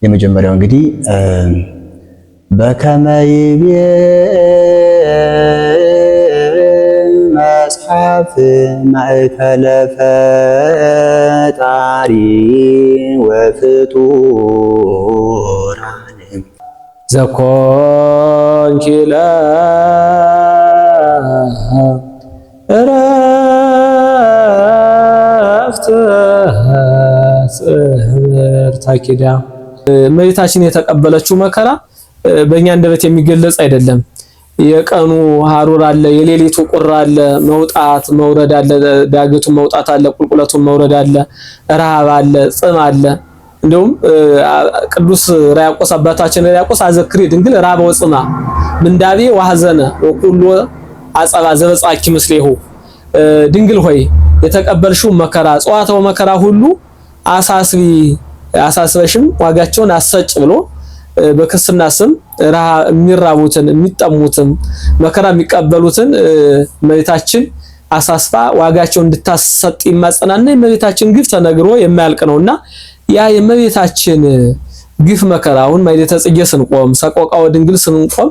የመጀመሪያው እንግዲህ በከመይቤ መጽሐፍ ማእከለ ፈጣሪ ወፍጡራን ዘኮንኪ ለዕረፍት ጽሕምርተ ኪዳን እመቤታችን የተቀበለችው መከራ በእኛ አንደበት የሚገለጽ አይደለም። የቀኑ ሐሩር አለ፣ የሌሊቱ ቁር አለ፣ መውጣት መውረድ አለ፣ ዳገቱ መውጣት አለ፣ ቁልቁለቱን መውረድ አለ፣ ረሃብ አለ፣ ጽም አለ። እንደውም ቅዱስ ራያቆስ አባታችን ራያቆስ አዘክሪ ድንግል ራበ ወጽማ ምንዳቤ ወሐዘነ ወኩሎ አጸባ ዘበጻኪ ምስሌሁ ድንግል ሆይ የተቀበልሽው መከራ ጽዋታው መከራ ሁሉ አሳስበሽም ዋጋቸውን አሰጭ ብሎ በክርስትና ስም የሚራቡትን የሚጠሙትን መከራ የሚቀበሉትን እመቤታችን አሳስባ ዋጋቸውን እንድታሰጥ ይማጸናና የእመቤታችን ግፍ ተነግሮ የማያልቅ ነውና ያ የእመቤታችን ግፍ መከራውን ማይሌተ ጽጌ ስንቆም ሰቆቃወ ድንግል ስንቆም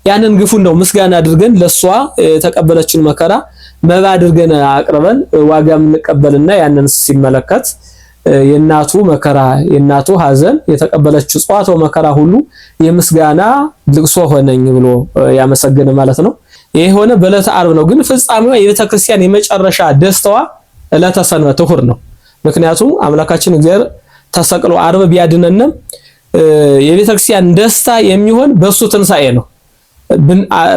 ያንን ግፉን ነው ምስጋና አድርገን ለሷ የተቀበለችን መከራ መባ አድርገን አቅርበን ዋጋ የምንቀበልና ያንን ሲመለከት የናቱ መከራ የናቱ ሐዘን የተቀበለችው ጽዋታው መከራ ሁሉ የምስጋና ልቅሶ ሆነኝ ብሎ ያመሰገነ ማለት ነው። ይሄ ሆነ በዕለተ ዓርብ ነው። ግን ፍጻሜዋ የቤተ ክርስቲያን የመጨረሻ ደስታዋ ዕለተ ሰንበት እሑድ ነው። ምክንያቱም አምላካችን እግዚአብሔር ተሰቅሎ ዓርብ ቢያድነንም የቤተ ክርስቲያን ደስታ የሚሆን በሱ ትንሳኤ ነው።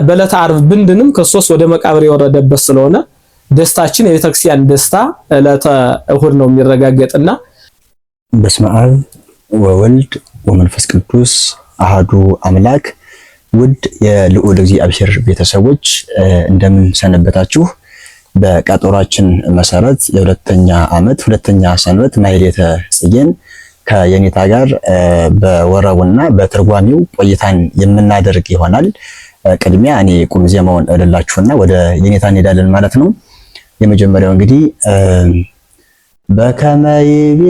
በዕለተ ዓርብ ብንድንም ክርስቶስ ወደ መቃብር የወረደበት ስለሆነ ደስታችን የቤተ ክርስቲያን ደስታ ዕለተ እሑድ ነው የሚረጋገጥና በስመ አብ ወወልድ ወመንፈስ ቅዱስ አሃዱ አምላክ። ውድ የልዑል እግዚአብሔር ቤተሰቦች እንደምን ሰነበታችሁ? በቀጠሯችን መሰረት የሁለተኛ ዓመት ሁለተኛ ሰንበት ማህሌተ ጽጌን ከየኔታ ጋር በወረቡና በትርጓሜው ቆይታን የምናደርግ ይሆናል። ቅድሚያ እኔ ቁም ዜማውን እልላችሁና ወደ የኔታ እንሄዳለን ማለት ነው። የመጀመሪያው እንግዲህ በከመይቤ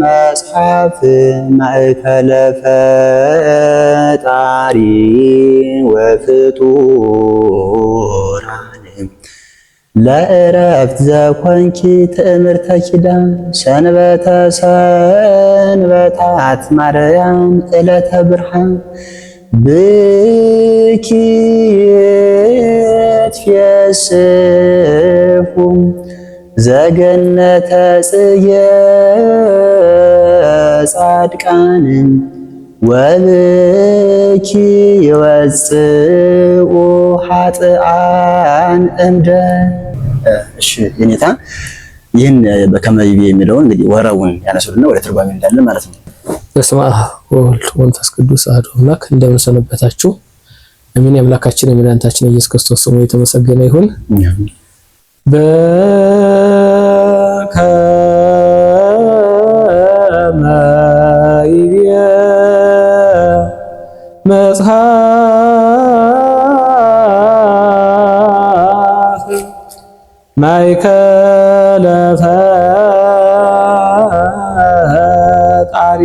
መጽሐፍ ማእከለ ፈጣሪ ወፍጡራን ለዕረፍት ዘኮንኪ ትእምርተ ኪዳን ሰንበታት ማርያም ዕለተ ብርሃን ብኪ ይትፌስሑ ዘገነተ ጽጌ ጻድቃን ወብኪ ይወፅኡ ኃጥአን እምደ። እሺ የኔታ ይህን በከመይቤ የሚለውን እንግዲህ ወረቡን ያነሱልና ወደ ትርጓሜ እንዳለን ማለት ነው። በስመ አብ ወወልድ ወመንፈስ ቅዱስ አሐዱ አምላክ። እንደምን ሰነበታችሁ? አሜን። የአምላካችን የመድኃኒታችን ኢየሱስ ክርስቶስ ስሙ የተመሰገነ ይሁን። በከመይቤ መጽሐፍ ማእከለ ፈጣሪ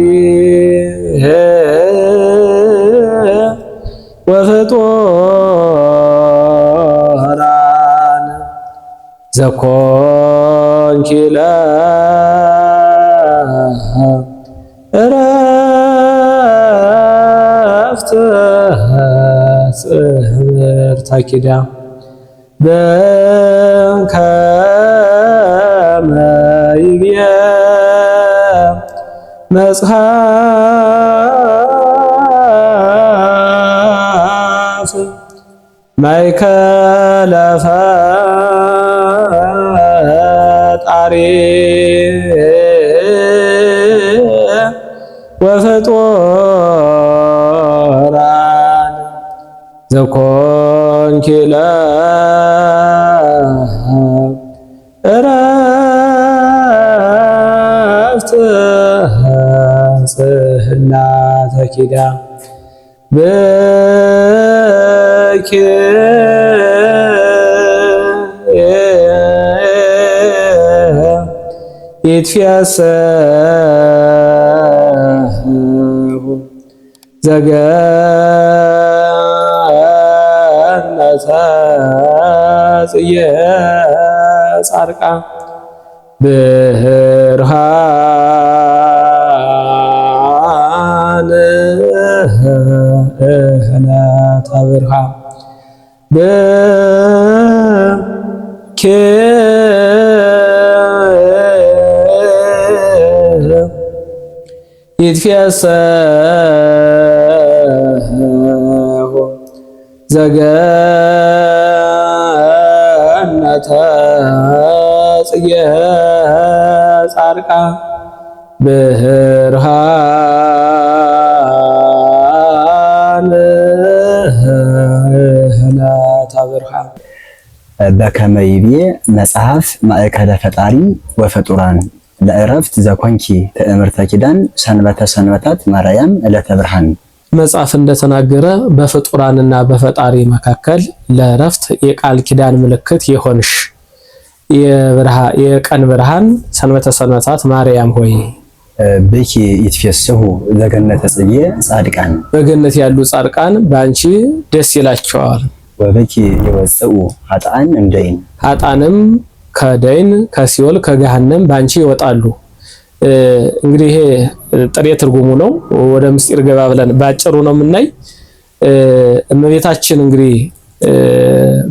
ወፍጡራን ዘኮንኪ ለዕረፍት ጽሕምርተ ኪዳን በከመይቤ መጽሐፍ ማእከለ ፈጣሪ ወፍጡራን ዘኮንኪ ለዕረፍት ጽሕላተ ኪዳን ብኪ ይትፌሰሁ ዘገነተ ጽየ ጻድቃን ብርሃን እህለተ ብርሃን ይትፌሰሁ ዘገነተ ጽየ ጻድቃን ብርሃን እህለተ ብርሃን በከመ ይቤ መጽሐፍ ማእከለ ፈጣሪ ወፈጡራን ለዕረፍት ዘኮንኪ ትእምርተ ኪዳን ሰንበተ ሰንበታት ማርያም ዕለተ ብርሃን። መጽሐፍ እንደተናገረ በፍጡራንና በፈጣሪ መካከል ለዕረፍት የቃል ኪዳን ምልክት የሆንሽ የቀን ብርሃን ሰንበተ ሰንበታት ማርያም ሆይ ብኪ ይትፌስሑ ዘገነተ ጽጌ ጻድቃን በገነት ያሉ ጻድቃን በአንቺ ደስ ይላቸዋል። ወብኪ ይወጽኡ ኃጥአን እምደይን ኃጥአንም ከደይን ከሲኦል ከገሃነም በአንቺ ይወጣሉ። እንግዲህ ይሄ ጥሬ ትርጉሙ ነው። ወደ ምስጢር ገባ ብለን ባጭሩ ነው የምናይ። እመቤታችን እንግዲህ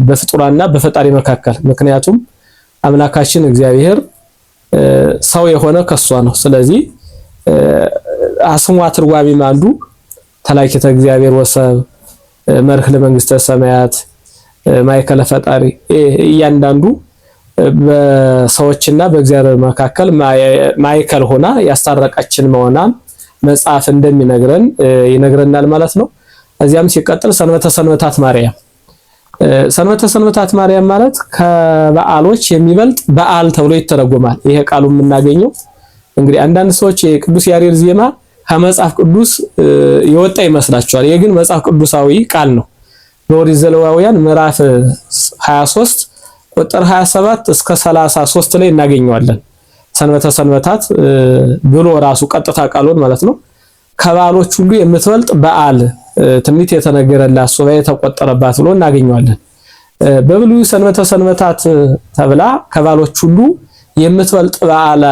በፍጡራንና በፈጣሪ መካከል ምክንያቱም አምላካችን እግዚአብሔር ሰው የሆነ ከሷ ነው። ስለዚህ አስሟ ትርጓሜም አንዱ ተላኪተ እግዚአብሔር ወሰብ መርህ ለመንግስተ ሰማያት ማእከለ ፈጣሪ እያንዳንዱ በሰዎችና በእግዚአብሔር መካከል ማእከል ሆና ያስታረቀችን መሆኗን መጽሐፍ እንደሚነግረን ይነግረናል ማለት ነው። እዚያም ሲቀጥል ሰንበተ ሰንበታት ማርያም ሰንበተ ሰንበታት ማርያም ማለት ከበዓሎች የሚበልጥ በዓል ተብሎ ይተረጎማል። ይሄ ቃሉ የምናገኘው እንግዲህ አንዳንድ ሰዎች የቅዱስ ያሬድ ዜማ ከመጽሐፍ ቅዱስ የወጣ ይመስላችኋል። ይሄ ግን መጽሐፍ ቅዱሳዊ ቃል ነው። በኦሪት ዘሌዋውያን ምዕራፍ 23 ቁጥር 27 እስከ 33 ላይ እናገኘዋለን። ሰንበተ ሰንበታት ብሎ ራሱ ቀጥታ ቃሉን ማለት ነው ከበዓሎች ሁሉ የምትበልጥ በዓል ትንቢት የተነገረላት ሱባኤ የተቆጠረባት ብሎ እናገኘዋለን። በብሉይ ሰንበተ ሰንበታት ተብላ ከበዓሎች ሁሉ የምትበልጥ በዓል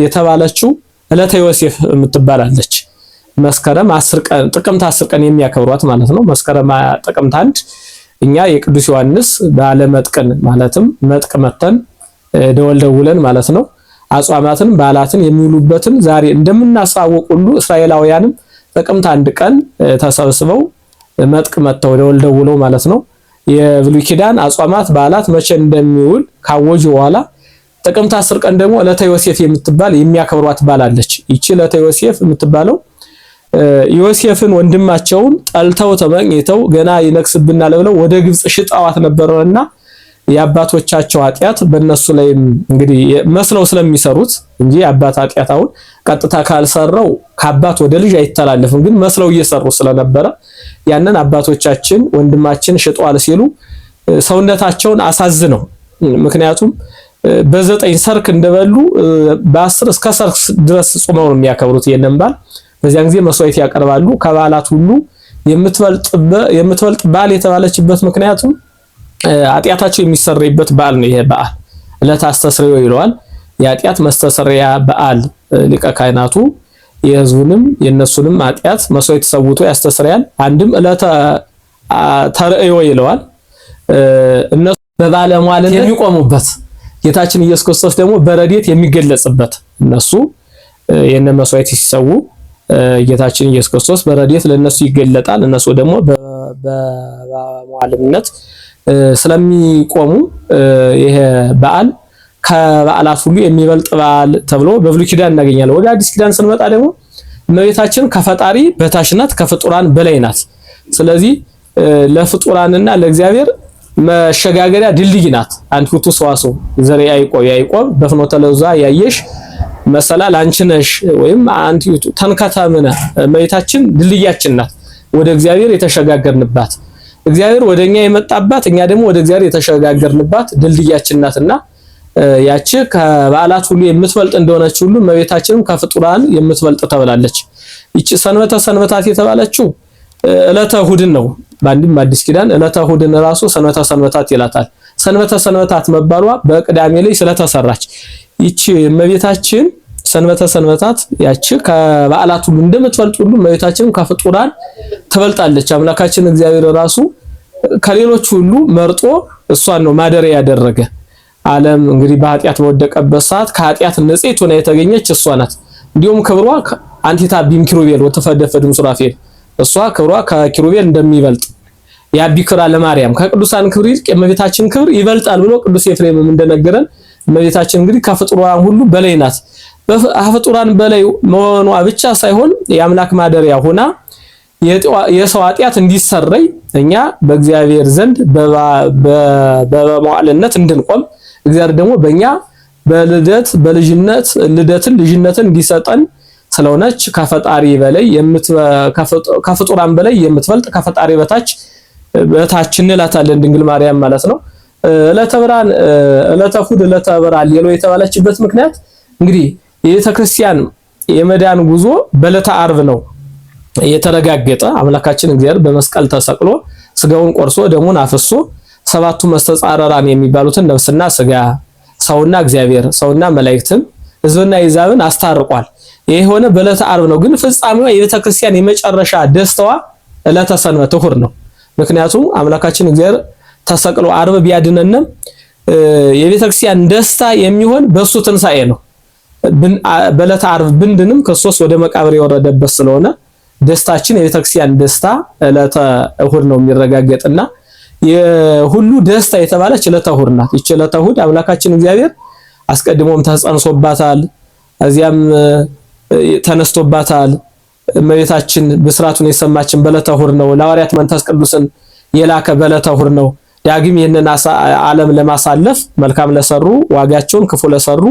የተባለችው ዕለተ ዮሴፍ የምትባላለች። መስከረም 10 ቀን ጥቅምት 10 ቀን የሚያከብሯት ማለት ነው። መስከረም ጥቅምት 1 እኛ የቅዱስ ዮሐንስ በዓለ መጥቅን ማለትም መጥቅ መተን ደወል ደውለን ማለት ነው አጽዋማትን በዓላትን የሚውሉበትን ዛሬ እንደምናሳውቅ ሁሉ እስራኤላውያንም ጥቅምት 1 ቀን ተሰብስበው መጥቅ መተው ደወል ደውለው ማለት ነው የብሉይ ኪዳን አጽዋማት በዓላት መቼ እንደሚውል ካወጁ በኋላ ጥቅምት 10 ቀን ደግሞ ዕለተ ዮሴፍ የምትባል የሚያከብሯት ባላለች። ይቺ ዕለተ ዮሴፍ የምትባለው ዮሴፍን ወንድማቸውን ጠልተው ተመኝተው ገና ይነክስብናል ብለው ወደ ግብጽ ሽጣዋት ነበርና የአባቶቻቸው ኃጢአት በእነሱ ላይ እንግዲህ መስለው ስለሚሰሩት እንጂ አባት ኃጢአታውን ቀጥታ ካልሰራው ከአባት ወደ ልጅ አይተላለፍም። ግን መስለው እየሰሩ ስለነበረ ያንን አባቶቻችን ወንድማችን ሽጧል ሲሉ ሰውነታቸውን አሳዝነው ምክንያቱም በ9 ሰርክ እንደበሉ በ10 እስከ ሰርክ ድረስ ጾመው ነው የሚያከብሩት የነን በዓል። በዚያን ጊዜ መስዋዕት ያቀርባሉ። ከበዓላት ሁሉ የምትበልጥ በዓል የተባለችበት ምክንያቱም ኃጢአታቸው የሚሰረይበት በዓል ነው። ይሄ በዓል ዕለተ አስተስርዮ ይለዋል። የኃጢአት መስተሰሪያ በዓል ሊቀ ካህናቱ የሕዝቡንም የነሱንም ኃጢአት መስዋዕት ተሰውቶ ያስተስርያል። አንድም ዕለተ ተርእዮ ይለዋል። እነሱ በባለሟልነት የሚቆሙበት ጌታችን ኢየሱስ ክርስቶስ ደግሞ በረድኤት የሚገለጽበት እነሱ የነ መስዋዕት ሲሰው ጌታችን ኢየሱስ ክርስቶስ በረድኤት ለነሱ ይገለጣል። እነሱ ደግሞ በባለሟልነት ስለሚቆሙ ይሄ በዓል ከበዓላት ሁሉ የሚበልጥ በዓል ተብሎ በብሉይ ኪዳን እናገኛለን። ወደ አዲስ ኪዳን ስንመጣ ደግሞ እመቤታችን ከፈጣሪ በታች ናት፣ ከፍጡራን በላይ ናት። ስለዚህ ለፍጡራንና ለእግዚአብሔር መሸጋገሪያ ድልድይ ናት። አንቲቱ ሰዋስው ዘር ያዕቆብ በፍኖተ ለዛ ያየሽ መሰላል አንቺ ነሽ ወይም አንቲቱ ተንከተምነ እመቤታችን ድልድያችን ናት። ወደ እግዚአብሔር የተሸጋገርንባት እግዚአብሔር ወደኛ የመጣባት እኛ ደግሞ ወደ እግዚአብሔር የተሸጋገርንባት ድልድያችን ናትና ያቺ ከበዓላት ሁሉ የምትበልጥ እንደሆነች ሁሉ እመቤታችንም ከፍጡራን የምትበልጥ ተብላለች። ይቺ ሰንበተ ሰንበታት የተባለችው ዕለተ እሑድን ነው። በአንድም አዲስ ኪዳን ዕለተ እሑድን ራሱ ሰንበተ ሰንበታት ይላታል። ሰንበተ ሰንበታት መባሏ በቅዳሜ ላይ ስለተሰራች ይቺ እመቤታችን ሰንበተ ሰንበታት ያቺ ከበዓላት ሁሉ እንደምትበልጥ ሁሉ እመቤታችንም ከፍጡራን ትበልጣለች። አምላካችን እግዚአብሔር ራሱ ከሌሎች ሁሉ መርጦ እሷን ነው ማደሪያ ያደረገ። ዓለም እንግዲህ በኃጢአት በወደቀበት ሰዓት ከኃጢአት ንጽሕት ሆና የተገኘች እሷ ናት። እንዲሁም ክብሯ አንቲታ ቢም ኪሩቤል ወተፈደፈድም ሱራፌል እሷ ክብሯ ከኪሩቤል እንደሚበልጥ ያቢክራ ለማርያም ከቅዱሳን ክብር ይልቅ የእመቤታችን ክብር ይበልጣል ብሎ ቅዱስ ኤፍሬምም እንደነገረን እመቤታችን እንግዲህ ከፍጡራን ሁሉ በላይ ናት። ከፍጡራን በላይ መሆኗ ብቻ ሳይሆን የአምላክ ማደሪያ ሆና የሰው ኃጢአት እንዲሰረይ እኛ በእግዚአብሔር ዘንድ በመዋዕልነት እንድንቆም እግዚአብሔር ደግሞ በእኛ በልደት በልጅነት ልጅነትን እንዲሰጠን ስለሆነች ከፈጣሪ በላይ ከፍጡራን በላይ የምትበልጥ ከፈጣሪ በታች እንላታለን ድንግል ማርያም ማለት ነው። ዕለተ ብርሃን ዕለተ እሑድ ዕለተ ብርሃን ሌሎ የተባለችበት ምክንያት እንግዲህ የቤተ ክርስቲያን የመዳን ጉዞ በዕለተ ዓርብ ነው የተረጋገጠ። አምላካችን እግዚአብሔር በመስቀል ተሰቅሎ ስጋውን ቆርሶ ደሙን አፍሶ ሰባቱ መስተጻረራን የሚባሉትን ነፍስና ስጋ ሰውና እግዚአብሔር ሰውና መላእክትን ሕዝብና አሕዛብን አስታርቋል። ይሄ ሆነ በዕለተ ዓርብ ነው። ግን ፍጻሜዋ የቤተ ክርስቲያን የመጨረሻ ደስታዋ ዕለተ ሰንበት እሑድ ነው። ምክንያቱም አምላካችን እግዚአብሔር ተሰቅሎ ዓርብ ቢያድነንም የቤተ ክርስቲያን ደስታ የሚሆን በሱ ትንሣኤ ነው። በዕለተ ዓርብ ብንድንም ክርስቶስ ወደ መቃብር የወረደበት ስለሆነ ደስታችን የቤተ ክርስቲያን ደስታ ዕለተ እሑድ ነው የሚረጋገጥና የሁሉ ደስታ የተባለች ዕለተ እሑድ ናት። ይህች ዕለተ እሑድ አምላካችን እግዚአብሔር አስቀድሞም ተጸንሶባታል፣ እዚያም ተነስቶባታል። እመቤታችን ብስራቱን የሰማችን በዕለተ እሑድ ነው። ለሐዋርያት መንፈስ ቅዱስን የላከ በዕለተ እሑድ ነው። ዳግም ይህንን ዓለም ለማሳለፍ መልካም ለሰሩ ዋጋቸውን ክፉ ለሰሩ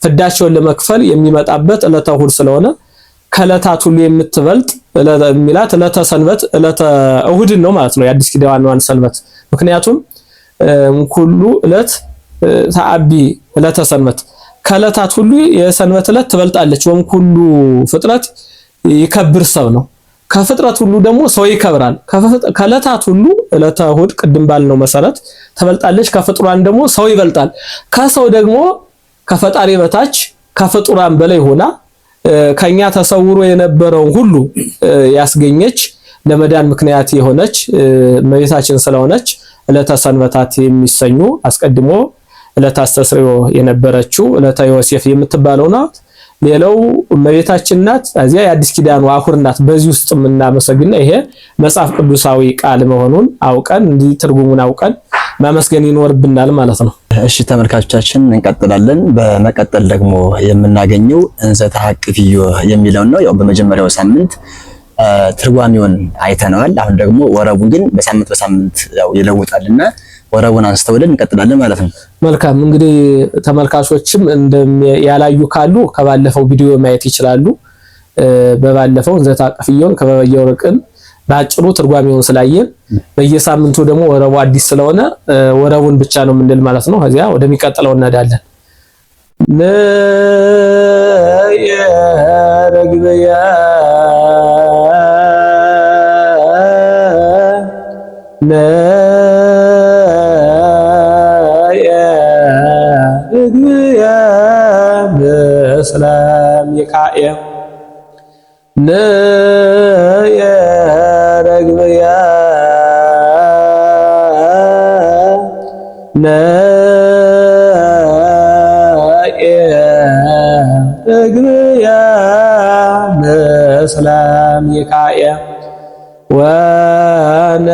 ፍዳቸውን ለመክፈል የሚመጣበት ዕለተ እሑድ ስለሆነ ከዕለታት ሁሉ የምትበልጥ የሚላት ዕለተ ሰንበት ዕለተ እሑድን ነው ማለት ነው። የአዲስ ኪዳን ዋን ሰንበት ምክንያቱም ሁሉ ዕለት ተአቢ ዕለተ ሰንበት ከዕለታት ሁሉ የሰንበት ዕለት ትበልጣለች። ወም ሁሉ ፍጥረት ይከብር ሰብ ነው። ከፍጥረት ሁሉ ደግሞ ሰው ይከብራል። ከዕለታት ሁሉ ዕለተ እሑድ ቅድም ባልነው መሰረት ትበልጣለች። ከፍጡራን ደግሞ ሰው ይበልጣል። ከሰው ደግሞ ከፈጣሪ በታች ከፍጡራን በላይ ሆና ከኛ ተሰውሮ የነበረውን ሁሉ ያስገኘች ለመዳን ምክንያት የሆነች እመቤታችን ስለሆነች ዕለተ ሰንበታት የሚሰኙ አስቀድሞ ዕለተ አስተስርዮ የነበረችው ዕለተ ዮሴፍ የምትባለው ናት። ሌላው እመቤታችን ናት። እዚያ የአዲስ ኪዳኑ አሁር ናት። በዚህ ውስጥ የምናመሰግነው ይሄ መጽሐፍ ቅዱሳዊ ቃል መሆኑን አውቀን እንዲህ ትርጉሙን አውቀን ማመስገን ይኖርብናል ማለት ነው። እሺ ተመልካቾቻችን እንቀጥላለን። በመቀጠል ደግሞ የምናገኘው እንዘ ተሐቅፍዮ የሚለው ነው። ያው በመጀመሪያው ሳምንት ትርጓሜውን አይተነዋል። አሁን ደግሞ ወረቡን ግን በሳምንት ያው ይለውጣልና ወረቡን አንስተውልን እንቀጥላለን ማለት ነው። መልካም እንግዲህ ተመልካቾችም ያላዩ ካሉ ከባለፈው ቪዲዮ ማየት ይችላሉ። በባለፈው እንዘ ተሐቅፍዮን ከበየወርቅን ባጭሩ ትርጓሜውን ስላየን በየሳምንቱ ደግሞ ወረቡ አዲስ ስለሆነ ወረቡን ብቻ ነው የምንል ማለት ነው። ከዚያ ወደሚቀጥለው እንሄዳለን። ለየረግበያ ለየረግበያ በሰላም ይቃየ ረግበያ ረግበያ በሰላም ይቃየ ወነየ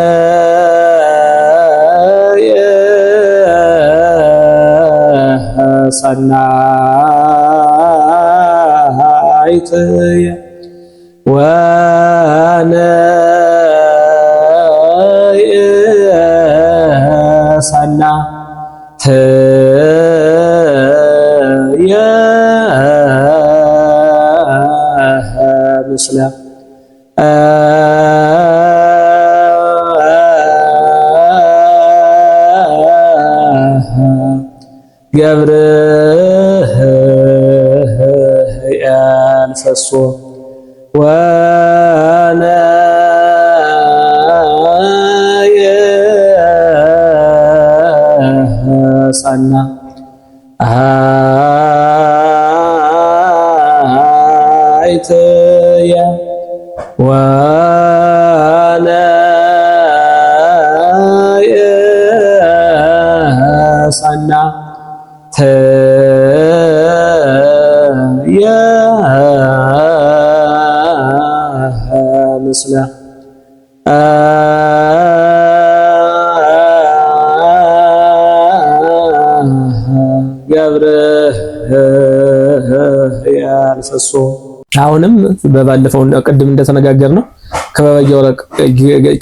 ሰናይትየ ወነየ ሰናትየ ምስለ ገብርኤል ፈሶ ወነየሰና አይትየ ወነየሰና ተየ ምስለ ገብርኤል ፈሶ። አሁንም በባለፈው ቅድም እንደተነጋገርነው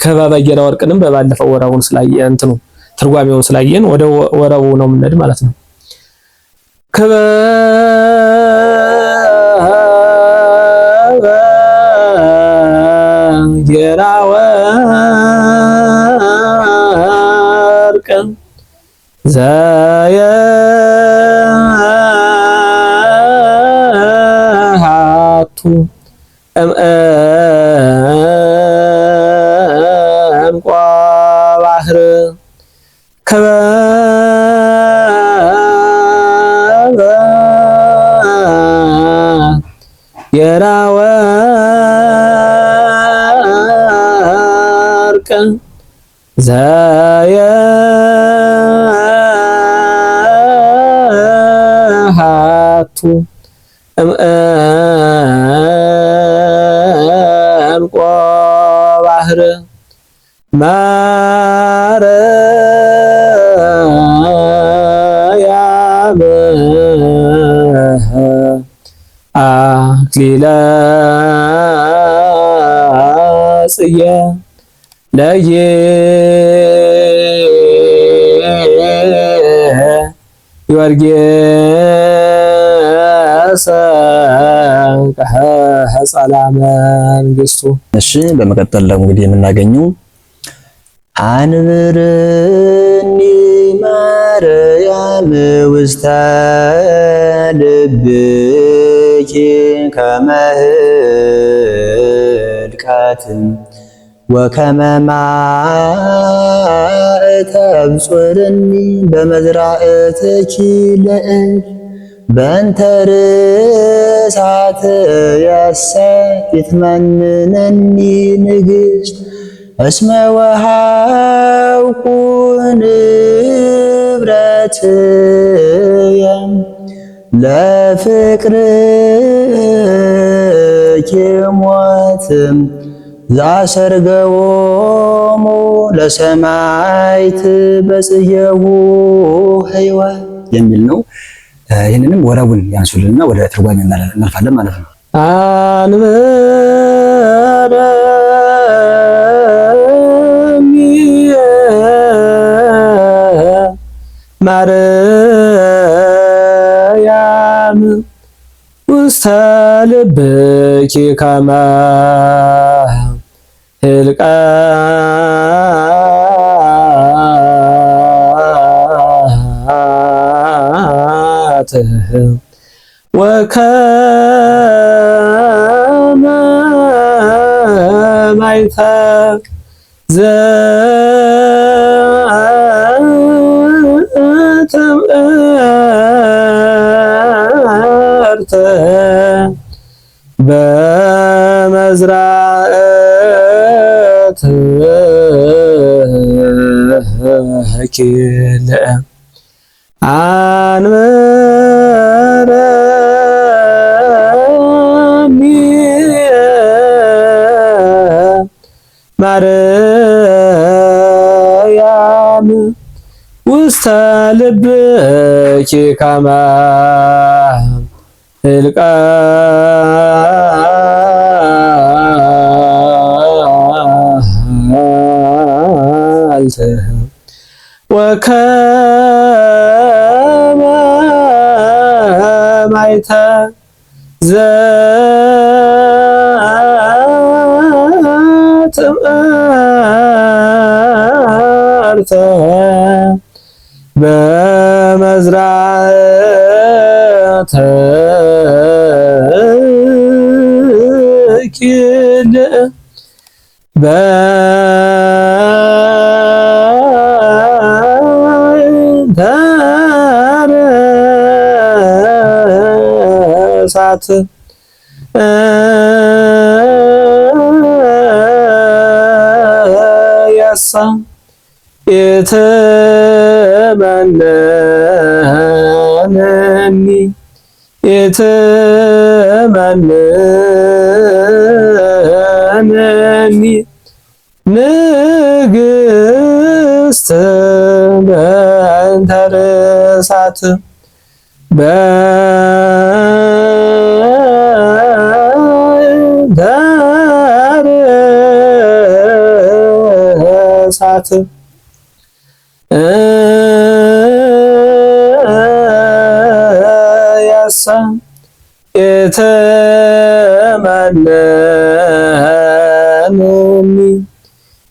ከበበ ጌራ ወርቅንም በባለፈው ወረቡን ስላየ እንትኑ ትርጓሜውን ስላየን ወደ ወረቡ ነው የምንሄድ ማለት ነው። ከበበ ጌራ ወርቅ ዘየሃቱ እምዕንቋ ባህር ከበበ ጌራ ወርቅ ዘየሃቱ እምዕንቋ ባህር ማርያም አክሊለ ጽጌ ለጊዮርጊስ ከጸላ መንግስቱ። እሺ በመቀጠል ደግሞ እንግዲህ የምናገኘው አንብርኒ ማርያም ውስተ ልብኪ ከመ ህድቃት ወከመ ማእ ተብጽርኒ በመዝራእትኪ ለእድ በእንተ ርእሳትየሰ ይትመንነኒ ንግሥት እስመ ወሃብኩ ንብረትየ ለፍቅርኪ ሞት ዛሰርገዎሙ ለሰማዕት በጽየው ሕይወት የሚል ነው። ይህንንም ወረቡን ያንሱልንና ወደ ትርጓሜ እናልፋለን ማለት ነው። ማርያም ውስተ ልብኪ ከመ ህልቃት ወከመ ማይተ ዘትምርተ በመዝራእትኪ አንበረኒ ማርያም ውስተ ልብኪ ከመ ህልቃት ወከመ ማይተ ዘትምርተ በመዝራእትኪ ተኪል በንተረሳት ያሳ የተመነኒ ንግሥት በእንተርሳት በእንተርሳት ያሳ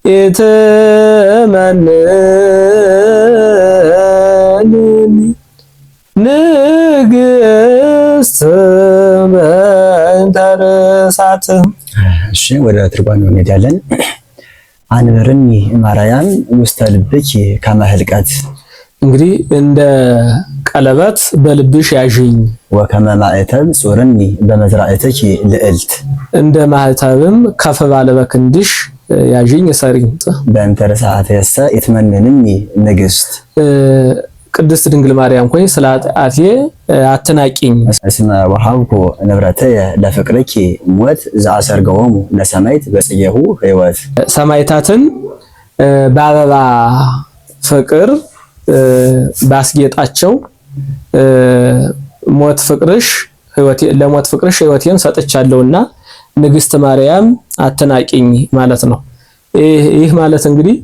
የተመነኒ ንግሥት በእንተርሳት። እሺ ወደ ትርጓሜው እንሄዳለን። አንብርኒ ማርያም ውስተ ልብኪ ከመ ህልቀት፣ እንግዲህ እንደ ቀለበት በልብሽ ያዥኝ። ወከመ ማዕተብ ጾርኒ በመዝራእትኪ ልዕልት፣ እንደ ማዕተብም ከፍ ባለ በክንድሽ ያዥኝ ሰሪኝ። በእንተ ርሥዓትየሰ ይትመንንኒ ንግሥት፣ ቅድስት ድንግል ማርያም ሆይ ስለ ኃጢአቴ አትናቂኝ። እስመ ወሀብኩ ንብረተየ ለፍቅርኪ ሞት ዘአሰርገዎሙ ለሰማዕት በጽጌሁ ሕይወት፣ ሰማዕታትን በአበባ ፍቅር ባስጌጣቸው ሞት ፍቅርሽ ለሞት ፍቅርሽ ሕይወቴን ሰጥቻለሁና ንግሥት ማርያም አትናቂኝ ማለት ነው። ይህ ማለት እንግዲህ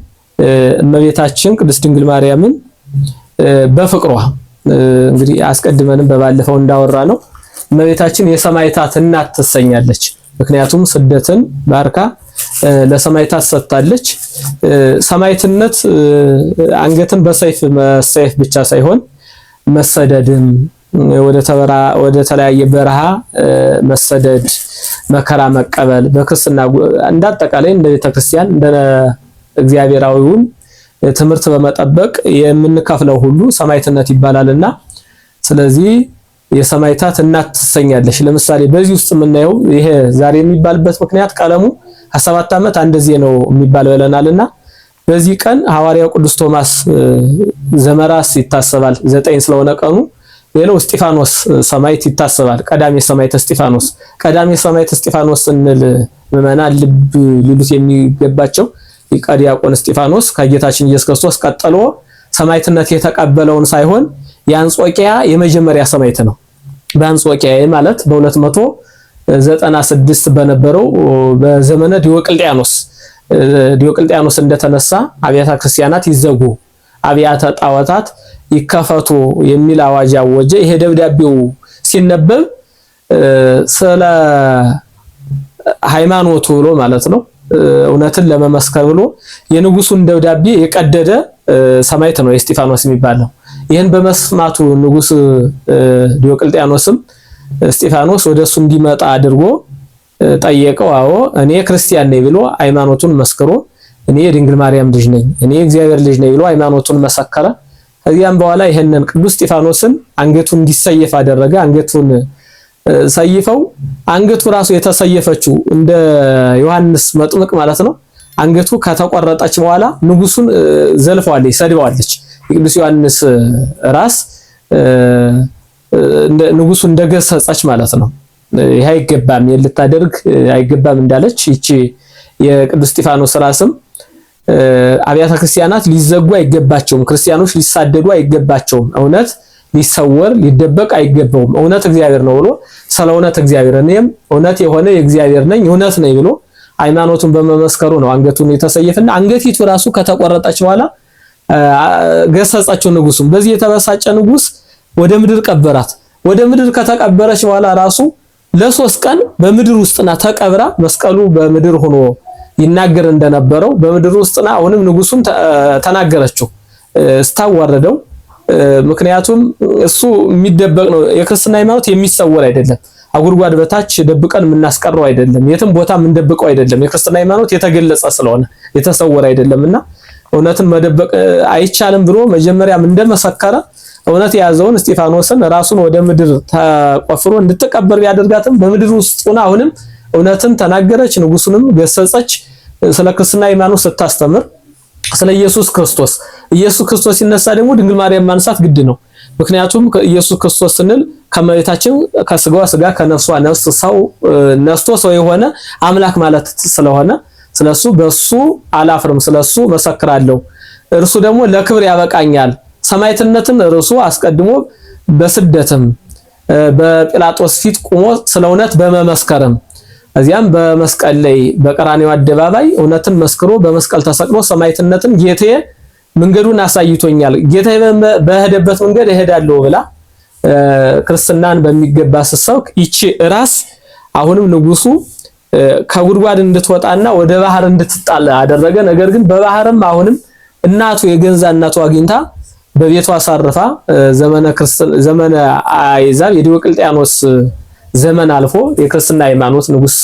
እመቤታችን ቅድስት ድንግል ማርያምን በፍቅሯ እንግዲህ አስቀድመንም በባለፈው እንዳወራ ነው እመቤታችን የሰማዕታት እናት ትሰኛለች። ምክንያቱም ስደትን ባርካ ለሰማዕታት ሰጥታለች። ሰማዕትነት አንገትን በሰይፍ መሰየፍ ብቻ ሳይሆን መሰደድም ወደ ተለያየ በረሃ መሰደድ፣ መከራ መቀበል በክርስትና እንዳጠቃላይ እንደ ቤተክርስቲያን እንደ እግዚአብሔራዊውን ትምህርት በመጠበቅ የምንከፍለው ሁሉ ሰማዕትነት ይባላልና ስለዚህ የሰማዕታት እናት ትሰኛለች። ለምሳሌ በዚህ ውስጥ የምናየው ይሄ ዛሬ የሚባልበት ምክንያት ቀለሙ 7 ዓመት አንደዚ ነው የሚባል ብለናልና በዚህ ቀን ሐዋርያው ቅዱስ ቶማስ ዘመራስ ይታሰባል። 9 ስለሆነ ቀኑ ሌላው እስጢፋኖስ ሰማዕት ይታሰባል። ቀዳሜ ሰማዕት እስጢፋኖስ። ቀዳሜ ሰማዕት እስጢፋኖስ ስንል ምዕመናን ልብ ሊሉት የሚገባቸው ዲያቆን እስጢፋኖስ ከጌታችን ኢየሱስ ክርስቶስ ቀጥሎ ሰማዕትነት የተቀበለውን ሳይሆን የአንጾኪያ የመጀመሪያ ሰማዕት ነው። በአንጾኪያ ማለት በ296 በነበረው በዘመነ ዲዮቅልጥያኖስ እንደተነሳ አብያተ ክርስቲያናት ይዘጉ፣ አብያተ ጣዖታት ይከፈቱ የሚል አዋጅ አወጀ። ይሄ ደብዳቤው ሲነበብ ስለ ሃይማኖቱ ብሎ ማለት ነው እውነትን ለመመስከር ብሎ የንጉሱን ደብዳቤ የቀደደ ሰማዕት ነው እስጢፋኖስ የሚባለው። ይሄን በመስማቱ ንጉስ ዲዮቅልጥያኖስም እስጢፋኖስ ወደሱ እንዲመጣ አድርጎ ጠየቀው። አዎ እኔ ክርስቲያን ነኝ ብሎ ሃይማኖቱን መስክሮ እኔ የድንግል ማርያም ልጅ ነኝ፣ እኔ እግዚአብሔር ልጅ ነኝ ብሎ ሃይማኖቱን መሰከረ። ከዚያም በኋላ ይሄንን ቅዱስ እስጢፋኖስን አንገቱን እንዲሰየፍ አደረገ። አንገቱን ሰይፈው አንገቱ ራሱ የተሰየፈችው እንደ ዮሐንስ መጥምቅ ማለት ነው። አንገቱ ከተቆረጠች በኋላ ንጉሱን ዘልፈዋለች፣ ሰድባዋለች። የቅዱስ ዮሐንስ ራስ ንጉሱ እንደገሰጸች ማለት ነው። ይሄ አይገባም ልታደርግ አይገባም እንዳለች ይቺ የቅዱስ እስጢፋኖስ ራስም አብያተ ክርስቲያናት ሊዘጉ አይገባቸውም፣ ክርስቲያኖች ሊሳደዱ አይገባቸውም፣ እውነት ሊሰወር ሊደበቅ አይገባውም፣ እውነት እግዚአብሔር ነው ብሎ ስለ እውነት እግዚአብሔር እኔም እውነት የሆነ የእግዚአብሔር ነኝ እውነት ነኝ ብሎ ሃይማኖቱን በመመስከሩ ነው አንገቱን የተሰየፈና አንገቲቱ ራሱ ከተቆረጠች በኋላ ገሰጸችው ንጉሱን። በዚህ የተበሳጨ ንጉስ ወደ ምድር ቀበራት። ወደ ምድር ከተቀበረች በኋላ ራሱ ለ3 ቀን በምድር ውስጥና ተቀብራ መስቀሉ በምድር ሆኖ ይናገር እንደነበረው በምድር ውስጥና አሁንም ንጉሱን ተናገረችው። ስታዋረደው ምክንያቱም እሱ የሚደበቅ ነው። የክርስትና ሃይማኖት የሚሰወር አይደለም። አጉድጓድ በታች ደብቀን የምናስቀረው አይደለም። የትም ቦታ የምንደብቀው አይደለም። የክርስትና ሃይማኖት የተገለጸ ስለሆነ የተሰወረ አይደለምና እውነትን መደበቅ አይቻልም ብሎ መጀመሪያም እንደመሰከረ እውነት የያዘውን እስጢፋኖስን ራሱን ወደ ምድር ተቆፍሮ እንድትቀበር ቢያደርጋትም በምድር ውስጥ ሆና አሁንም እውነትን ተናገረች፣ ንጉሱንም ገሰጸች። ስለ ክርስትና ሃይማኖት ስታስተምር ስለ ኢየሱስ ክርስቶስ ሲነሳ ደግሞ ድንግል ማርያም ማንሳት ግድ ነው። ምክንያቱም ኢየሱስ ክርስቶስ ስንል ከመቤታችን ከስጋዋ ስጋ ከነፍሷ ነፍስ ሰው ነስቶ ሰው የሆነ አምላክ ማለት ስለሆነ ስለሱ በሱ አላፍርም፣ ስለሱ መሰክራለሁ፣ እርሱ ደግሞ ለክብር ያበቃኛል። ሰማዕትነትን እርሱ አስቀድሞ በስደትም በጲላጦስ ፊት ቆሞ ስለ እውነት በመመስከርም እዚያም በመስቀል ላይ በቀራንዮ አደባባይ እውነትን መስክሮ በመስቀል ተሰቅሎ ሰማዕትነትን ጌታዬ መንገዱን አሳይቶኛል፣ ጌታዬ በሄደበት መንገድ እሄዳለሁ ብላ ክርስትናን በሚገባ ስትሰብክ ይቺ ራስ አሁንም ንጉሱ ከጉድጓድ እንድትወጣና ወደ ባህር እንድትጣል አደረገ። ነገር ግን በባህርም አሁንም እናቱ የገንዛ እናቱ አግኝታ በቤቷ አሳርፋ ዘመነ አይዛብ የዲዮቅልጥያኖስ ዘመን አልፎ የክርስትና ሃይማኖት ንጉስ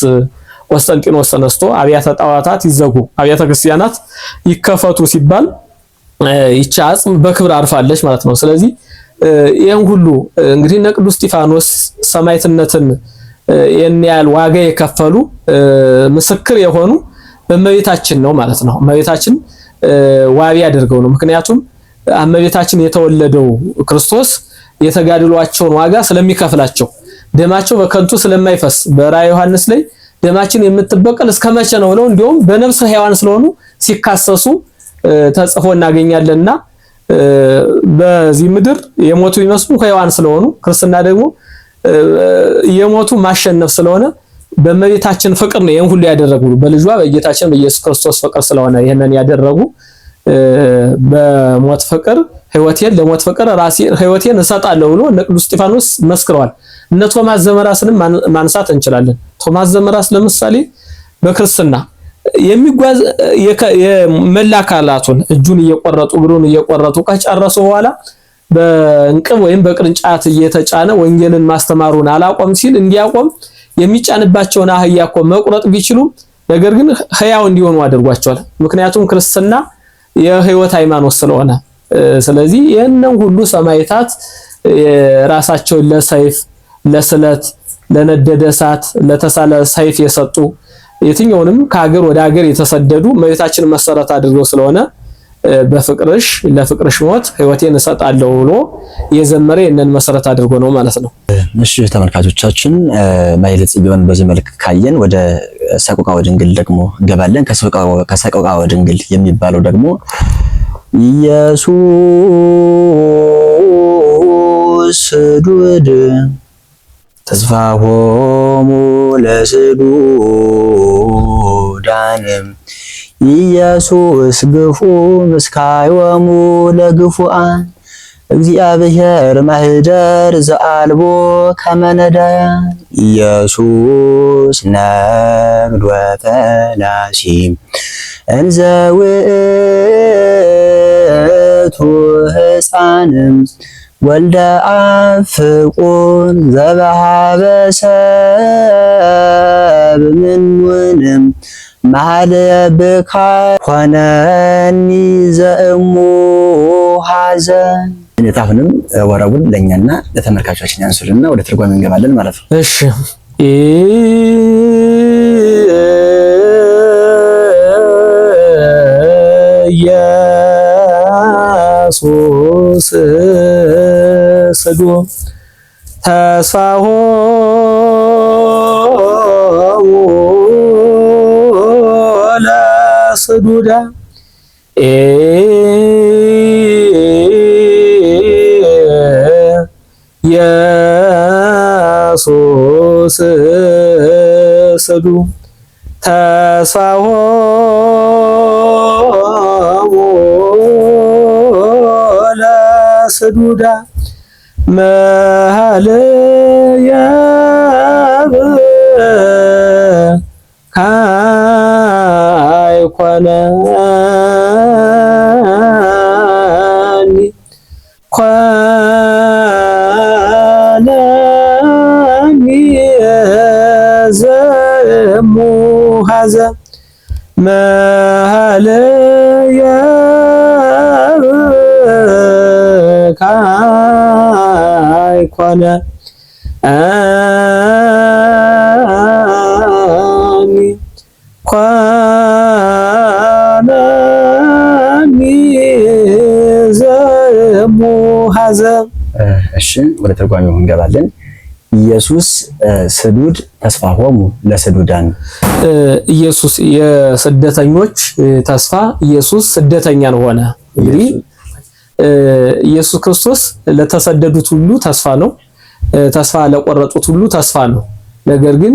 ቆስጠንጢኖስ ተነስቶ አብያተ ጣዖታት ይዘጉ፣ አብያተ ክርስቲያናት ይከፈቱ ሲባል ይቺ አጽም በክብር አርፋለች ማለት ነው። ስለዚህ ይሄን ሁሉ እንግዲህ እነ ቅዱስ እስጢፋኖስ ሰማዕትነትን የሚያል ዋጋ የከፈሉ ምስክር የሆኑ በእመቤታችን ነው ማለት ነው። እመቤታችን ዋቢ አድርገው ነው። ምክንያቱም እመቤታችን የተወለደው ክርስቶስ የተጋድሏቸውን ዋጋ ስለሚከፍላቸው ደማቸው በከንቱ ስለማይፈስ በራዕየ ዮሐንስ ላይ ደማችን የምትበቀል እስከመቼ ነው ብለው እንዲሁም በነፍስ ሕያዋን ስለሆኑ ሲካሰሱ ተጽፎ እናገኛለንና በዚህ ምድር የሞቱ ይመስሉ ሕያዋን ስለሆኑ ክርስትና ደግሞ የሞቱ ማሸነፍ ስለሆነ በእመቤታችን ፍቅር ነው ይሄን ሁሉ ያደረጉ። በልጇ በጌታችን በኢየሱስ ክርስቶስ ፍቅር ስለሆነ ይሄንን ያደረጉ በሞት ፍቅር ሕይወቴን ለሞት ፍቅር ራሴን ሕይወቴን እሰጣለሁ ብሎ እነ ቅዱስ እስጢፋኖስ መስክረዋል። እነ ቶማስ ዘመራስንም ማንሳት እንችላለን። ቶማስ ዘመራስ ለምሳሌ በክርስትና የሚጓዝ የመላ አካላቱን እጁን እየቆረጡ እግሩን እየቆረጡ ከጨረሱ በኋላ በእንቅብ ወይም በቅርንጫት እየተጫነ ወንጌልን ማስተማሩን አላቆም ሲል እንዲያቆም የሚጫንባቸውን አህያ እኮ መቁረጥ ቢችሉ ነገር ግን ሕያው እንዲሆኑ አድርጓቸዋል። ምክንያቱም ክርስትና የሕይወት ሃይማኖት ስለሆነ ስለዚህ ይሄንን ሁሉ ሰማዕታት ራሳቸውን ለሰይፍ ለስለት ለነደደ እሳት ለተሳለ ሰይፍ የሰጡ የትኛውንም ከሀገር ወደ ሀገር የተሰደዱ እመቤታችን መሰረት አድርገው ስለሆነ በፍቅርሽ ለፍቅርሽ ሞት ሕይወቴን እሰጣለሁ ብሎ የዘመረ የነን መሰረት አድርጎ ነው ማለት ነው። እሺ ተመልካቾቻችን ማኅሌተ ጽጌውን በዚህ መልክ ካየን ወደ ሰቆቃወ ድንግል ደግሞ እንገባለን። ከሰቆቃወ ድንግል የሚባለው ደግሞ ኢየሱስ ስዱድ ተስፋሆሙ ለስዱዳንም ኢየሱስ ግፉ ምስካዮሙ ለግፉአን እግዚአብሔር ማህደር ዘአልቦ ከመነዳያን ኢየሱስ ነግድ ወፈላሲ እንዘ ውእቱ ሕፃንም ወልደ አፍቁር ዘበሃበ ሰብ ምንውንም ማህለብካ ኮነኒ ዘእሙ ሐዘን። አሁንም ወረቡን ለኛና ለተመልካቾቻችን ያንሱልና ወደ ትርጓሜ እንገባለን ማለት ነው። እሺ ኢየሱስ ስዱድ ተስፋሆሙ ለስዱዳ ኢየሱስ ስዱድ ተስፋሆሙ ለስዱዳ መሃልያብ ካይኮነኒ ዘሙሃዘ መሃለየ ካይኮነ አሚ ኳናኒ ዘሙሃዘ። እሺ ወደ ተርጓሚው እንገባለን። ኢየሱስ ስዱድ ተስፋሆሙ ለስዱዳን። ኢየሱስ የስደተኞች ተስፋ፣ ኢየሱስ ስደተኛን ሆነ። እንግዲህ ኢየሱስ ክርስቶስ ለተሰደዱት ሁሉ ተስፋ ነው። ተስፋ ለቆረጡት ሁሉ ተስፋ ነው። ነገር ግን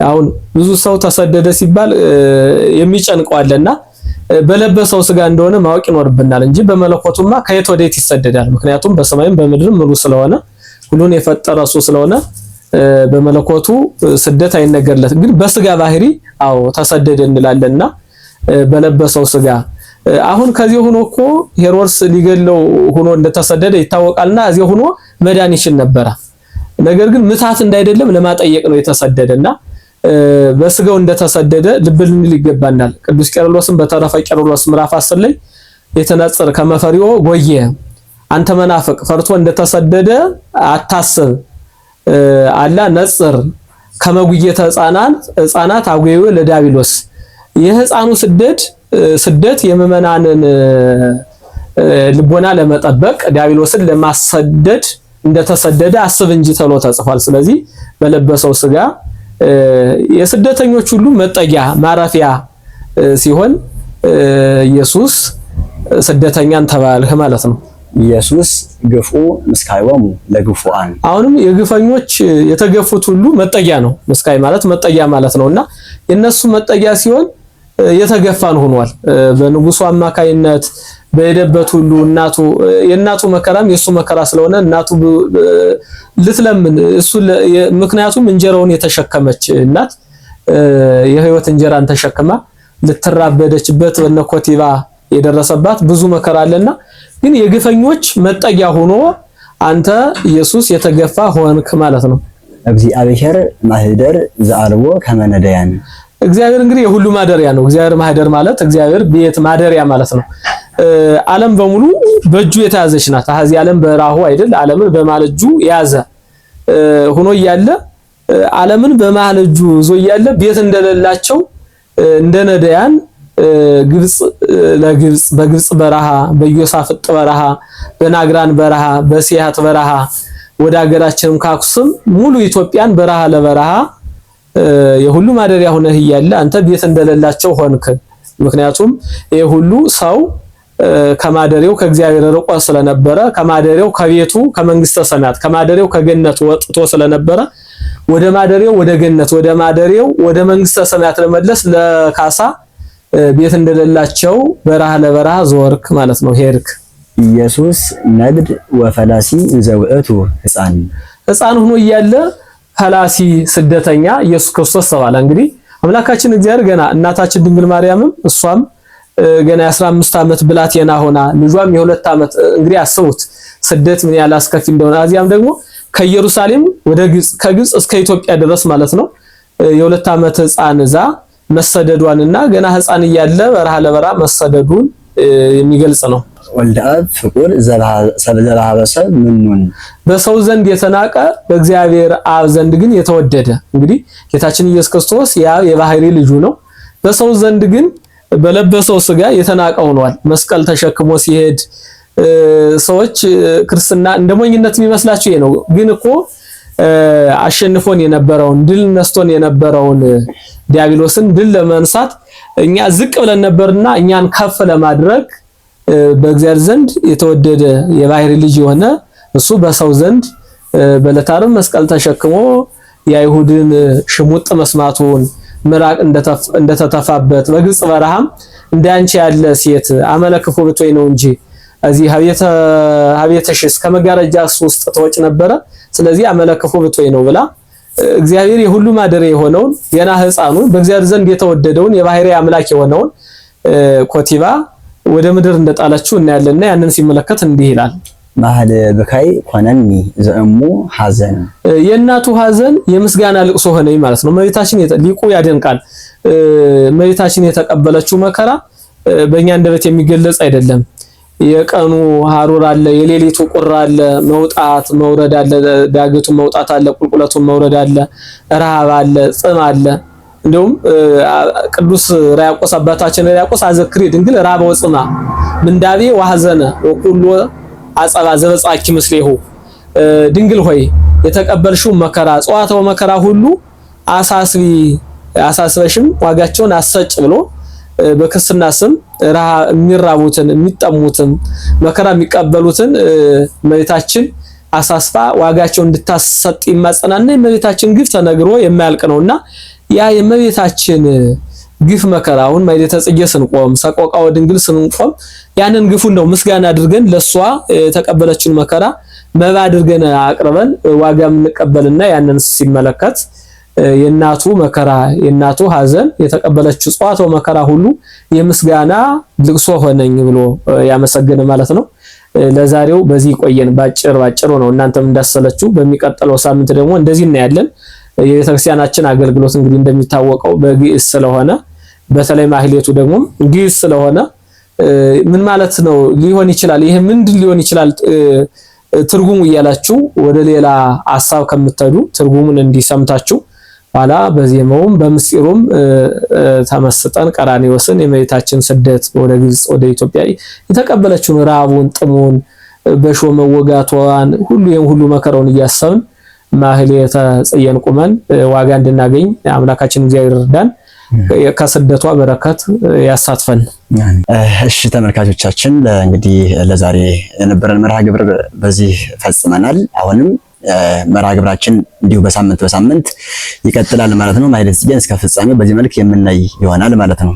አሁን ብዙ ሰው ተሰደደ ሲባል የሚጨንቀው አለና በለበሰው ስጋ እንደሆነ ማወቅ ይኖርብናል እንጂ በመለኮቱማ ከየት ወዴት ይሰደዳል? ምክንያቱም በሰማይም በምድርም ሙሉ ስለሆነ ሁሉን የፈጠረ እሱ ስለሆነ በመለኮቱ ስደት አይነገርለት። ግን በስጋ ባህሪ አዎ ተሰደደ እንላለንና በለበሰው ስጋ አሁን ከዚህ ሆኖ እኮ ሄሮድስ ሊገለው ሆኖ እንደተሰደደ ይታወቃልና እዚህ ሆኖ መዳን ይችል ነበር። ነገር ግን ምታት እንዳይደለም ለማጠየቅ ነው የተሰደደና በስጋው እንደተሰደደ ልብ ልንል ይገባናል። ቅዱስ ቄርሎስም በተረፈ ቄርሎስ ምዕራፍ 10 ላይ የተነጽር ከመፈሪዮ ጎየ አንተ መናፍቅ ፈርቶ እንደተሰደደ አታስብ አላ ነጽር ከመጉየተ ሕፃናት አጉየው ለዳቢሎስ። የሕፃኑ ስደት የምዕመናንን ልቦና ለመጠበቅ ዲያብሎስን ለማሰደድ እንደተሰደደ አስብ እንጂ ተብሎ ተጽፏል። ስለዚህ በለበሰው ስጋ የስደተኞች ሁሉ መጠጊያ ማረፊያ ሲሆን ኢየሱስ ስደተኛን ተባልህ ማለት ነው። ኢየሱስ ግፉ ምስካዮሙ ለግፉአን። አሁንም የግፈኞች የተገፉት ሁሉ መጠጊያ ነው። ምስካይ ማለት መጠጊያ ማለት ነውና የነሱ መጠጊያ ሲሆን የተገፋን ሆኗል። በንጉሱ አማካይነት በሄደበት ሁሉ የእናቱ መከራም የሱ መከራ ስለሆነ እናቱ ልትለምን እሱ ምክንያቱም እንጀራውን የተሸከመች እናት የህይወት እንጀራን ተሸክማ ልትራበደችበት በነኮቲባ የደረሰባት ብዙ መከራ አለና ግን የግፈኞች መጠጊያ ሆኖ አንተ ኢየሱስ የተገፋ ሆንክ ማለት ነው። እግዚአብሔር ማህደር ዘአልቦ ከመነደያን። እግዚአብሔር እንግዲህ የሁሉ ማደሪያ ነው። እግዚአብሔር ማህደር ማለት እግዚአብሔር ቤት ማደሪያ ማለት ነው። ዓለም በሙሉ በእጁ የተያዘች ናት። አዚ ዓለም በራሁ አይደል? ዓለምን በመሃል እጁ የያዘ ሆኖ እያለ ዓለምን በመሃል እጁ ይዞ እያለ ቤት እንደሌላቸው እንደ ነዳያን ለግብጽ በግብጽ በረሃ በዮሳፍጥ በረሃ በናግራን በረሃ በሲያት በረሃ ወደ ሀገራችንም ካኩስም ሙሉ ኢትዮጵያን በረሃ ለበረሃ የሁሉ ማደሪያ ሆነህ እያለ አንተ ቤት እንደሌላቸው ሆንክ። ምክንያቱም ይሄ ሁሉ ሰው ከማደሪያው ከእግዚአብሔር ርቆ ስለነበረ ከማደሪያው ከቤቱ ከመንግስተ ሰማያት ከማደሪያው ከገነት ወጥቶ ስለነበረ ወደ ማደሪያው ወደ ገነት ወደ ማደሪያው ወደ መንግስተ ሰማያት ለመለስ ለካሳ ቤት እንደሌላቸው በረሃ ለበረሃ ዞርክ ማለት ነው። ሄድክ። ኢየሱስ ነግድ ወፈላሲ ዘውእቱ ሕፃን ሆኖ እያለ ፈላሲ ስደተኛ ኢየሱስ ክርስቶስ ተባለ። እንግዲህ አምላካችን እግዚአብሔር ገና እናታችን ድንግል ማርያምም እሷም ገና 15 ዓመት ብላቴና ሆና ልጇም የ2 ዓመት እንግዲህ አስቡት ስደት ምን ያህል አስከፊ እንደሆነ። አዚያም ደግሞ ከኢየሩሳሌም ወደ ግብጽ ከግብጽ እስከ ኢትዮጵያ ድረስ ማለት ነው የ2 ዓመት ሕፃን እዛ መሰደዷንና ገና ሕፃን እያለ በረሃ ለበረሃ መሰደዱን የሚገልጽ ነው። ወልደ አብ ፍቁር ዘበሰብ ምኑን በሰው ዘንድ የተናቀ በእግዚአብሔር አብ ዘንድ ግን የተወደደ። እንግዲህ ጌታችን ኢየሱስ ክርስቶስ ያ የባህሪ ልጁ ነው። በሰው ዘንድ ግን በለበሰው ስጋ የተናቀ ሆኗል። መስቀል ተሸክሞ ሲሄድ ሰዎች ክርስትና እንደሞኝነት የሚመስላቸው ይሄ ነው። ግን እኮ አሸንፎን የነበረውን ድል ነስቶን የነበረውን ዲያብሎስን ድል ለመንሳት እኛ ዝቅ ብለን ነበርና እኛን ከፍ ለማድረግ በእግዚአብሔር ዘንድ የተወደደ የባህሪ ልጅ የሆነ እሱ በሰው ዘንድ በዕለተ ዓርብ መስቀል ተሸክሞ የአይሁድን ሽሙጥ መስማቱን ምራቅ እንደተተፋበት በግብጽ በረሃም እንዳንቺ ያለ ሴት አመለክፎ ብትወይ ነው እንጂ እዚህ ሀቤተሽስ ከመጋረጃ ውስጥ ተወጭ ነበረ። ስለዚህ አመለክፎ ብትወይ ነው ብላ እግዚአብሔር የሁሉ ማደሪያ የሆነውን ገና ሕፃኑን በእግዚአብሔር ዘንድ የተወደደውን የባህሪ አምላክ የሆነውን ኮቲባ ወደ ምድር እንደጣለችው እናያለና ያንን ሲመለከት እንዲህ ይላል። ማህለ በካይ ኮነኒ ዘእሙ ሐዘን የእናቱ ሐዘን የምስጋና ልቅሶ ሆነኝ ማለት ነው። እመቤታችን ሊቁ ያደንቃል። እመቤታችን የተቀበለችው መከራ በእኛ አንደበት የሚገለጽ አይደለም። የቀኑ ሐሩር አለ፣ የሌሊቱ ቁራ አለ፣ መውጣት መውረድ አለ፣ ዳገቱ መውጣት አለ፣ ቁልቁለቱን መውረድ አለ፣ ረሃብ አለ፣ ጽም አለ። እንደውም ቅዱስ ራያቆስ አባታችን ራያቆስ አዘክሪ ድንግል ራበ ወጽማ ምንዳቤ ወሐዘነ ወኩሎ አጸባ ዘበጻኪ ምስሌሁ ድንግል ሆይ የተቀበልሽው መከራ ጽዋታው መከራ ሁሉ አሳስበሽም ዋጋቸውን አሰጭ ብሎ በክርስትና ስም የሚራቡትን የሚጠሙትን መከራ የሚቀበሉትን እመቤታችን አሳስፋ ዋጋቸውን እንድታሰጥ ይማጸናና የእመቤታችን ግፍ ተነግሮ የማያልቅ ነውና ያ የእመቤታችን ግፍ መከራ አሁን ማይሌተ ጽጌ ስንቆም ሰቆቃወ ድንግል ስንቆም ያንን ግፉን ነው ምስጋና አድርገን ለሷ የተቀበለችን መከራ መባ አድርገን አቅርበን ዋጋ የምንቀበልና ያንን ሲመለከት የእናቱ መከራ የእናቱ ሐዘን የተቀበለችው ጽዋታው መከራ ሁሉ የምስጋና ልቅሶ ሆነኝ ብሎ ያመሰገነ ማለት ነው። ለዛሬው በዚህ ቆየን። ባጭሩ ነው እናንተም እንዳሰለችሁ። በሚቀጥለው ሳምንት ደግሞ እንደዚህ እናያለን። የቤተክርስቲያናችን አገልግሎት እንግዲህ እንደሚታወቀው በግዕዝ ስለሆነ በተለይ ማህሌቱ ደግሞ ግዕዝ ስለሆነ ምን ማለት ነው ሊሆን ይችላል፣ ይሄ ምንድን ሊሆን ይችላል ትርጉሙ እያላችሁ ወደ ሌላ ሐሳብ ከምትሄዱ ትርጉሙን እንዲሰምታችሁ ኋላ በዜማውም በምስጢሩም ተመስጠን ቀራንዮስን የእመቤታችን ስደት ወደ ግብጽ ወደ ኢትዮጵያ የተቀበለችውን ረሃቡን፣ ጥሙን፣ በሾህ መወጋቷን ሁሉ መከራውን እያሰብን ማህሌተ ጽጌን ቁመን ዋጋ እንድናገኝ አምላካችን እግዚአብሔር ይርዳን። ከስደቷ በረከት ያሳትፈን። እሺ ተመልካቾቻችን እንግዲህ ለዛሬ የነበረን መርሃ ግብር በዚህ ፈጽመናል። አሁንም መርሃ ግብራችን እንዲሁ በሳምንት ይቀጥላል ማለት ነው። ማህሌተ ጽጌን እስከ ፍጻሜው በዚህ መልክ የምናይ ይሆናል ማለት ነው።